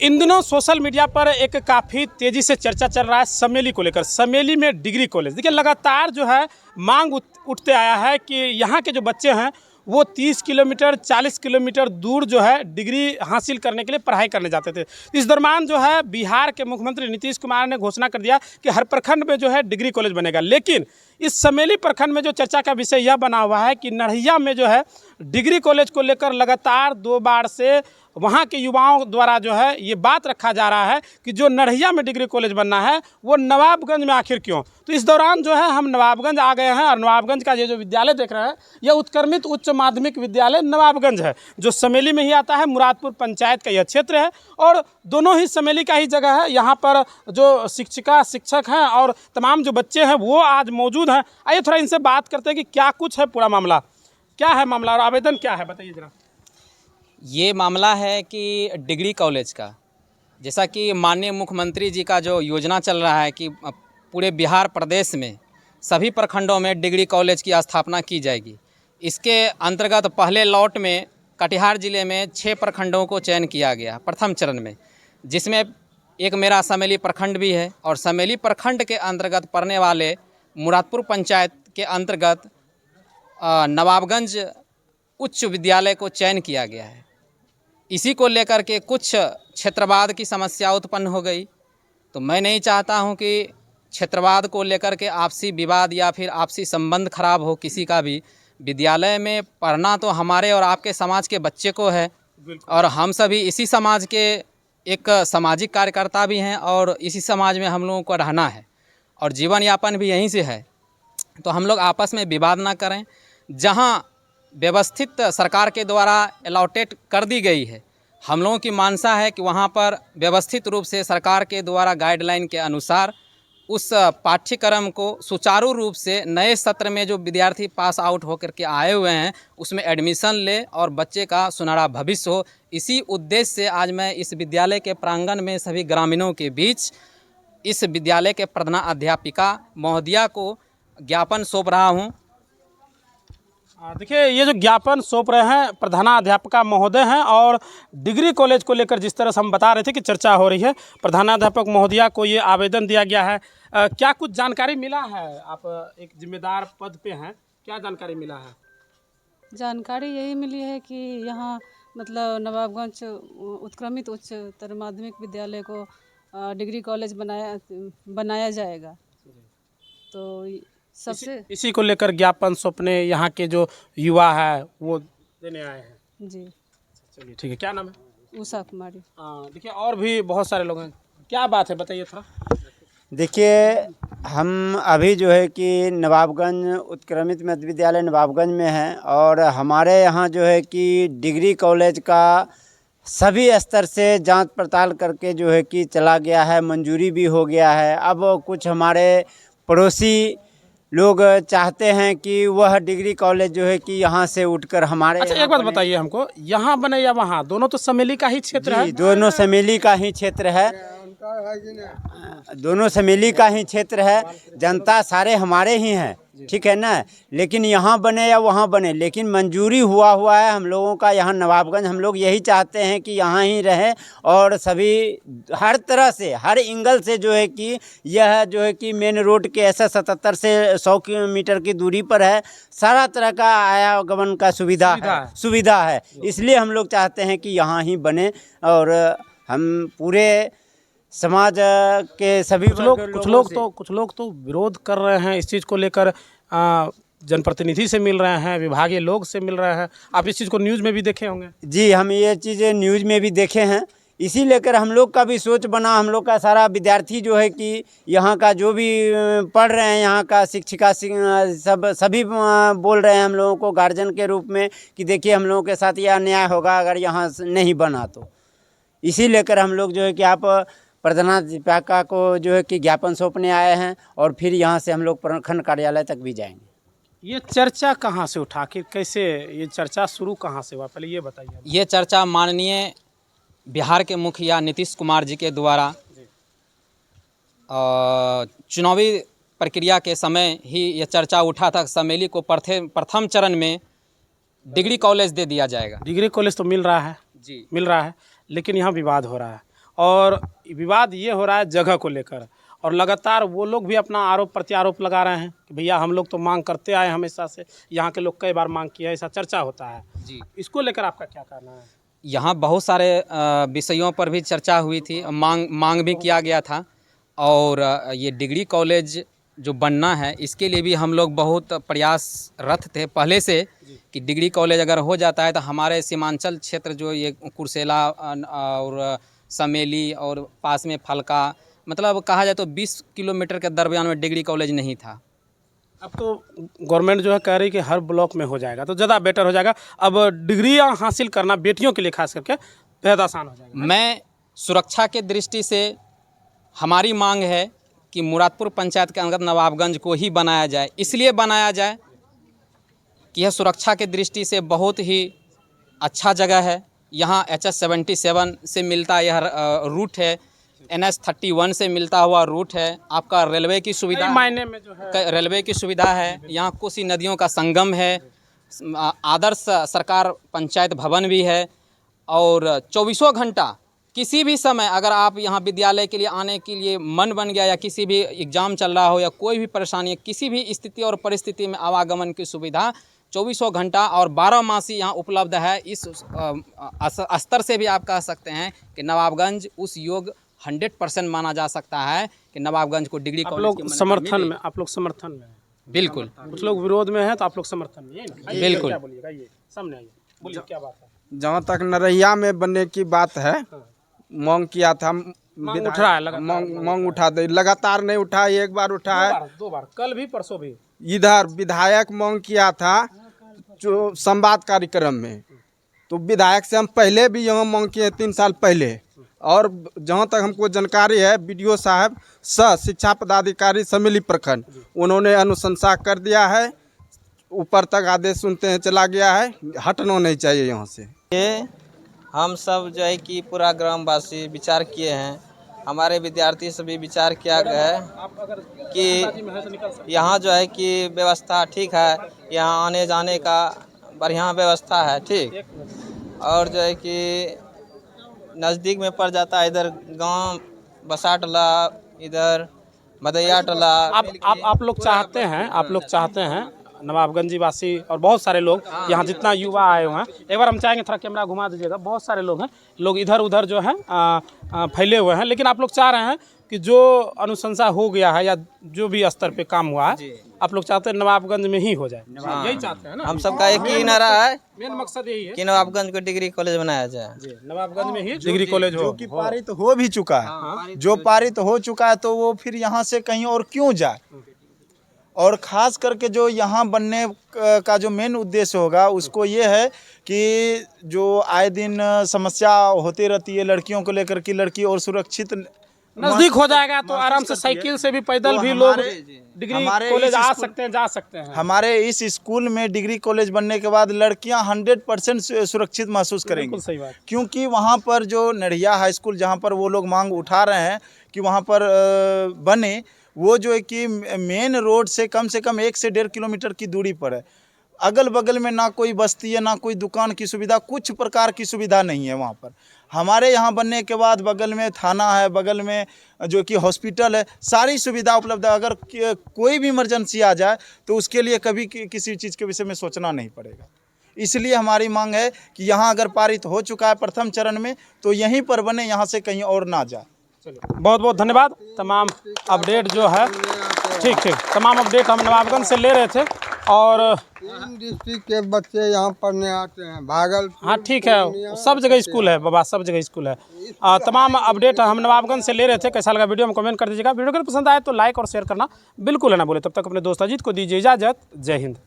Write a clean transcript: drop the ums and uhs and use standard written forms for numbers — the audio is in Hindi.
इन दिनों सोशल मीडिया पर एक काफ़ी तेज़ी से चर्चा चल रहा है समेली को लेकर। समेली में डिग्री कॉलेज, देखिए लगातार जो है मांग उठते आया है कि यहाँ के जो बच्चे हैं वो 30 किलोमीटर 40 किलोमीटर दूर जो है डिग्री हासिल करने के लिए पढ़ाई करने जाते थे। इस दरम्यान जो है बिहार के मुख्यमंत्री नीतीश कुमार ने घोषणा कर दिया कि हर प्रखंड में जो है डिग्री कॉलेज बनेगा। लेकिन इस समेली प्रखंड में जो चर्चा का विषय यह बना हुआ है कि नरहिया में जो है डिग्री कॉलेज को लेकर लगातार 2 बार से वहाँ के युवाओं द्वारा जो है ये बात रखा जा रहा है कि जो नरहिया में डिग्री कॉलेज बनना है वो नवाबगंज में आखिर क्यों। तो इस दौरान जो है हम नवाबगंज आ गए हैं और नवाबगंज का ये जो विद्यालय देख रहे हैं यह उत्क्रमित उच्च माध्यमिक विद्यालय नवाबगंज है, जो समेली में ही आता है। मुरादपुर पंचायत का यह क्षेत्र है और दोनों ही समेली का ही जगह है। यहाँ पर जो शिक्षिका शिक्षक हैं और तमाम जो बच्चे हैं वो आज मौजूद हैं। आइए थोड़ा इनसे बात करते हैं कि क्या कुछ है, पूरा मामला क्या है, मामला और आवेदन क्या है, बताइए जरा। ये मामला है कि डिग्री कॉलेज का, जैसा कि माननीय मुख्यमंत्री जी का जो योजना चल रहा है कि पूरे बिहार प्रदेश में सभी प्रखंडों में डिग्री कॉलेज की स्थापना की जाएगी। इसके अंतर्गत पहले लॉट में कटिहार ज़िले में 6 प्रखंडों को चयन किया गया प्रथम चरण में, जिसमें एक मेरा समेली प्रखंड भी है। और समेली प्रखंड के अंतर्गत पड़ने वाले मुरादपुर पंचायत के अंतर्गत नवाबगंज उच्च विद्यालय को चयन किया गया है। इसी को लेकर के कुछ क्षेत्रवाद की समस्या उत्पन्न हो गई। तो मैं नहीं चाहता हूं कि क्षेत्रवाद को लेकर के आपसी विवाद या फिर आपसी संबंध खराब हो किसी का भी। विद्यालय में पढ़ना तो हमारे और आपके समाज के बच्चे को है और हम सभी इसी समाज के एक सामाजिक कार्यकर्ता भी हैं और इसी समाज में हम लोगों को रहना है और जीवन यापन भी यहीं से है। तो हम लोग आपस में विवाद ना करें। जहां व्यवस्थित सरकार के द्वारा अलॉटेड कर दी गई है, हम लोगों की मानसा है कि वहां पर व्यवस्थित रूप से सरकार के द्वारा गाइडलाइन के अनुसार उस पाठ्यक्रम को सुचारू रूप से नए सत्र में जो विद्यार्थी पास आउट होकर के आए हुए हैं उसमें एडमिशन ले और बच्चे का सुनहरा भविष्य हो। इसी उद्देश्य से आज मैं इस विद्यालय के प्रांगण में सभी ग्रामीणों के बीच इस विद्यालय के प्रधानाध्यापिका महोदया को ज्ञापन सौंप रहा हूँ। देखिए ये जो ज्ञापन सौंप रहे हैं प्रधानाध्यापिका महोदय हैं और डिग्री कॉलेज को लेकर जिस तरह से हम बता रहे थे कि चर्चा हो रही है, प्रधानाध्यापक महोदया को ये आवेदन दिया गया है। क्या कुछ जानकारी मिला है? आप एक जिम्मेदार पद पे हैं, क्या जानकारी मिला है? जानकारी यही मिली है कि यहाँ मतलब नवाबगंज उत्क्रमित उच्चतर माध्यमिक विद्यालय को डिग्री कॉलेज बनाया जाएगा। तो सबसे इसी को लेकर ज्ञापन सौंपने यहाँ के जो युवा है वो देने आए हैं। जी चलिए ठीक है, क्या नाम है? उषा कुमारी। देखिए और भी बहुत सारे लोग हैं, क्या बात है बताइए थोड़ा। देखिए हम अभी जो है कि नवाबगंज उत्क्रमित मध्य विद्यालय नवाबगंज में है और हमारे यहाँ जो है कि डिग्री कॉलेज का सभी स्तर से जांच पड़ताल करके जो है कि चला गया है, मंजूरी भी हो गया है। अब कुछ हमारे पड़ोसी लोग चाहते हैं कि वह डिग्री कॉलेज जो है कि यहाँ से उठकर हमारे। अच्छा एक बात बताइए हमको, यहाँ बने या वहाँ, दोनों तो समेली का ही क्षेत्र है? दोनों समेली का ही क्षेत्र है, दोनों समेली का ही क्षेत्र है। जनता सारे हमारे ही हैं, ठीक है ना। लेकिन यहाँ बने या वहाँ बने, लेकिन मंजूरी हुआ है हम लोगों का यहाँ नवाबगंज। हम लोग यही चाहते हैं कि यहाँ ही रहे और सभी हर तरह से हर एंगल से जो है कि यह जो है कि मेन रोड के ऐसा 77 से 100 किलोमीटर की दूरी पर है। सारा तरह का आवागमन का सुविधा है। इसलिए हम लोग चाहते हैं कि यहाँ ही बने और हम पूरे समाज के सभी कुछ लोग तो विरोध कर रहे हैं इस चीज़ को लेकर। जनप्रतिनिधि से मिल रहे हैं, विभागीय लोग से मिल रहे हैं। आप इस चीज़ को न्यूज़ में भी देखे होंगे। जी हम ये चीज़ें न्यूज़ में भी देखे हैं। इसी लेकर हम लोग का भी सोच बना। हम लोग का सारा विद्यार्थी जो है कि यहाँ का जो भी पढ़ रहे हैं, यहाँ का शिक्षिका सभी बोल रहे हैं हम लोगों को गार्जियन के रूप में कि देखिए हम लोगों के साथ यह अन्याय होगा अगर यहाँ नहीं बना तो। इसी लेकर हम लोग जो है कि आप प्रधानाध्यापिका को जो है कि ज्ञापन सौंपने आए हैं और फिर यहाँ से हम लोग प्रखंड कार्यालय तक भी जाएंगे। ये चर्चा कहाँ से उठा के, कैसे ये चर्चा शुरू कहाँ से हुआ, पहले ये बताइए। ये चर्चा माननीय बिहार के मुखिया नीतीश कुमार जी के द्वारा चुनावी प्रक्रिया के समय ही ये चर्चा उठा था। समेली को प्रथम चरण में डिग्री कॉलेज दे दिया जाएगा। डिग्री कॉलेज तो मिल रहा है जी, मिल रहा है, लेकिन यहाँ विवाद हो रहा है और विवाद ये हो रहा है जगह को लेकर, और लगातार वो लोग भी अपना आरोप प्रत्यारोप लगा रहे हैं कि भैया हम लोग तो मांग करते आए हमेशा से, यहाँ के लोग कई बार मांग किया, ऐसा चर्चा होता है जी। इसको लेकर आपका क्या कहना है? यहाँ बहुत सारे विषयों पर भी चर्चा हुई थी, मांग भी किया गया था, और ये डिग्री कॉलेज जो बनना है इसके लिए भी हम लोग बहुत प्रयासरत थे पहले से कि डिग्री कॉलेज अगर हो जाता है तो हमारे सीमांचल क्षेत्र जो ये कुर्सेला और समेली और पास में फलका, मतलब कहा जाए तो 20 किलोमीटर के दरमियान में डिग्री कॉलेज नहीं था। अब तो गवर्नमेंट जो है कह रही है कि हर ब्लॉक में हो जाएगा तो ज़्यादा बेटर हो जाएगा। अब डिग्रियां हासिल करना बेटियों के लिए खास करके बेहद आसान हो जाएगा। मैं सुरक्षा के दृष्टि से हमारी मांग है कि मुरादपुर पंचायत के अंतर्गत नवाबगंज को ही बनाया जाए। इसलिए बनाया जाए कि यह सुरक्षा के दृष्टि से बहुत ही अच्छा जगह है। यहाँ HS-77 से मिलता यह रूट है, NH-31 से मिलता हुआ रूट है, आपका रेलवे की सुविधा, मायने में जो है रेलवे की सुविधा है, यहाँ कोसी नदियों का संगम है, आदर्श सरकार पंचायत भवन भी है, और 24 घंटा किसी भी समय अगर आप यहाँ विद्यालय के लिए आने के लिए मन बन गया या किसी भी एग्ज़ाम चल रहा हो या कोई भी परेशानी है, किसी भी स्थिति और परिस्थिति में आवागमन की सुविधा 24 घंटा और 12 मासी यहाँ उपलब्ध है। इस स्तर से भी आप कह सकते हैं कि नवाबगंज उस योग 100% माना जा सकता है कि नवाबगंज को डिग्री कॉलेज आप लोग समर्थन में हैं। बिल्कुल। कुछ लोग विरोध में हैं तो आप लोग समर्थन में हैं। बिल्कुल। क्या बोलिएगा, ये सामने आइए, बोलिए क्या बात है? जहाँ तक नरैया में बनने की बात है, मांग किया था, मांग उठ रहा है लगातार। मांग उठा दे, लगातार नहीं उठा, एक बार उठा है, 2 बार, कल भी परसों भी। इधर विधायक मांग किया था जो संवाद कार्यक्रम में, तो विधायक से हम पहले भी यहाँ मांग किए 3 साल पहले, और जहाँ तक हमको जानकारी है BDO साहब सह शिक्षा पदाधिकारी समेली प्रखंड, उन्होंने अनुशंसा कर दिया है, ऊपर तक आदेश सुनते हैं चला गया है, हटना नहीं चाहिए यहाँ से। ये हम सब जो है कि पूरा ग्रामवासी विचार किए हैं, हमारे विद्यार्थी से भी विचार किया गया है कि यहाँ जो है कि व्यवस्था ठीक है, यहाँ आने जाने का बढ़िया व्यवस्था है, ठीक, और जो है कि नज़दीक में पड़ जाता है, इधर गांव बसाटला, इधर मदैया टला। आप लोग चाहते हैं नवाबगंजी वासी और बहुत सारे लोग यहाँ जितना युवा आए हुए हैं, एक बार हम चाहेंगे थोड़ा कैमरा घुमा दीजिएगा, बहुत सारे लोग हैं, लोग इधर उधर जो है फैले हुए हैं, लेकिन आप लोग चाह रहे हैं कि जो अनुशंसा हो गया है या जो भी स्तर पे काम हुआ है आप लोग चाहते हैं नवाबगंज में ही हो जाए। यही चाहते हैं ना? हम सबका एक ही नारा है, मेन मकसद यही है कि नवाबगंज को डिग्री कॉलेज बनाया जाए। नवाबगंज में ही डिग्री कॉलेज हो। जो कि पारित हो भी चुका है, जो पारित हो चुका है तो वो फिर यहाँ से कहीं और क्यों जाए? और ख़ास करके जो यहाँ बनने का जो मेन उद्देश्य होगा उसको ये है कि जो आए दिन समस्या होती रहती है लड़कियों को लेकर कि लड़की और सुरक्षित नज़दीक हो जाएगा तो आराम से साइकिल से भी पैदल भी लोग डिग्री कॉलेज आ सकते हैं, जा सकते हैं। हमारे इस स्कूल में डिग्री कॉलेज बनने के बाद लड़कियां 100% सुरक्षित महसूस करेंगी। सही बात। क्योंकि वहाँ पर जो नड़िया हाई स्कूल जहाँ पर वो लोग मांग उठा रहे हैं कि वहाँ पर बने, वो जो है कि मेन रोड से कम 1 से 1.5 किलोमीटर की दूरी पर है। अगल बगल में ना कोई बस्ती है, ना कोई दुकान की सुविधा, कुछ प्रकार की सुविधा नहीं है वहाँ पर। हमारे यहाँ बनने के बाद बगल में थाना है, बगल में जो कि हॉस्पिटल है, सारी सुविधा उपलब्ध है। अगर कोई भी इमरजेंसी आ जाए तो उसके लिए कभी किसी चीज़ के विषय में सोचना नहीं पड़ेगा। इसलिए हमारी मांग है कि यहाँ अगर पारित हो चुका है प्रथम चरण में तो यहीं पर बने, यहाँ से कहीं और ना जाए। बहुत बहुत धन्यवाद। तमाम अपडेट जो है ठीक तमाम अपडेट हम नवाबगंज से ले रहे थे और डिस्ट्रिक्ट के बच्चे यहाँ पढ़ने आते हैं, भागलपुर। हाँ ठीक है, सब जगह स्कूल है बाबा, सब जगह स्कूल है। तमाम अपडेट हम नवाबगंज से ले रहे थे। कैसा लगा वीडियो में कमेंट कर दीजिएगा। वीडियो अगर पसंद आए तो लाइक और शेयर करना बिल्कुल है ना बोले। तब तक अपने दोस्त अजीत को दीजिए इजाज़त। जय हिंद।